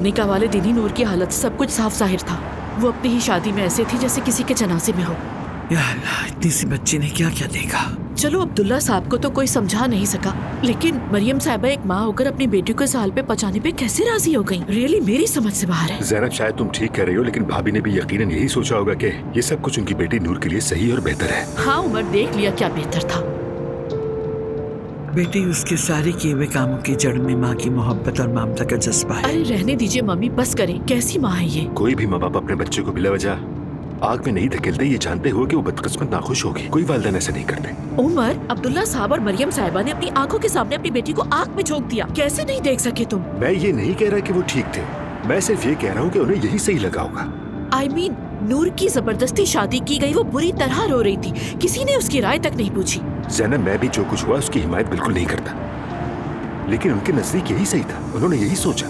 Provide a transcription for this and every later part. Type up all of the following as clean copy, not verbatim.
निकाह वाले दिन ही नूर की हालत सब कुछ साफ जाहिर था। वो अपनी ही शादी में ऐसे थी जैसे किसी के जनाजे में हो। या अल्लाह, इतनी सी बच्ची ने क्या क्या देखा। चलो अब्दुल्ला साहब को तो कोई समझा नहीं सका, लेकिन मरियम साहिबा एक माँ होकर अपनी बेटी को इस हाल पे पहुंचाने पे कैसे राजी हो गई? रियली मेरी समझ से बाहर है। ज़ैनब, शायद तुम ठीक कह रही हो, लेकिन भाभी ने भी यकीनन यही सोचा होगा कि ये सब कुछ उनकी बेटी नूर के लिए सही और बेहतर है। हाँ उमर, देख लिया क्या बेहतर था। बेटी उसके सारे किए हुए कामों की जड़ में माँ की मोहब्बत और ममता का जज्बा है। अरे रहने दीजिए मम्मी, बस करें। कैसी माँ है ये? कोई भी माँ बाप अपने बच्चे को बिला वजह आग में नहीं धकेलते, ये जानते हुए कि वो बदकिस्मत नाखुश होगी। कोई वालिदैन ऐसा नहीं करते। उमर, अब्दुल्ला साहब और मरियम साहिबा ने अपनी आंखों के सामने अपनी बेटी को आग में झोंक दिया। कैसे नहीं देख सके तुम? मैं ये नहीं कह रहा कि वो ठीक थे, मैं सिर्फ ये कह रहा हूँ कि उन्हें यही सही लगा होगा। I mean, नूर की जबरदस्ती शादी की गई, वो बुरी तरह रो रही थी, किसी ने उसकी राय तक नहीं पूछी। ज़ैनब, मैं भी जो कुछ हुआ उसकी हिमायत बिल्कुल नहीं करता, लेकिन उनके नजदीक यही सही था, उन्होंने यही सोचा।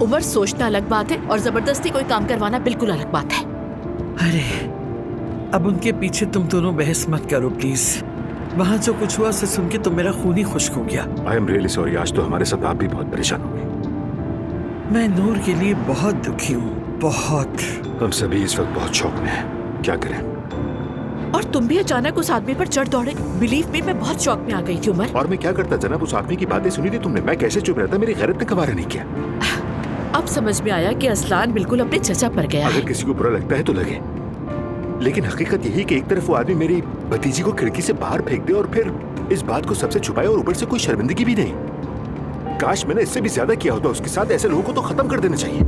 उमर, सोचना अलग बात है और जबरदस्ती कोई काम करवाना बिल्कुल अलग बात है। अरे अब उनके पीछे तुम दोनों बहस मत करो प्लीज। वहाँ जो कुछ हुआ उसे सुन के तो मेरा खून ही खुश्क हो गया। आई एम रियली सॉरी, आज तो हमारे साथ आप भी बहुत परेशान होंगे। मैं नूर के लिए बहुत दुखी हूँ, बहुत। हम सभी इस वक्त बहुत शौक में हैं, क्या करें। और तुम भी अचानक उस आदमी पर चढ़ दौड़े। बिलीव मी, मैं बहुत शौक में आ गई थी उमर। और मैं क्या करता जनाब, उस आदमी की बातें सुनी थी तुमने, मैं कैसे चुप रहता, मेरी गैरत ने कबारा नहीं किया। अब समझ में आया कि असलान बिल्कुल अपने चचा पर गया है। अगर किसी को बुरा लगता है तो लगे, लेकिन हकीकत यही कि एक तरफ वो आदमी मेरी भतीजी को खिड़की से बाहर फेंक दे और फिर इस बात को सबसे छुपाए, और ऊपर से कोई शर्मिंदगी भी नहीं। काश मैंने इससे भी ज्यादा किया होता उसके साथ। ऐसे लोगों को तो खत्म कर देना चाहिए।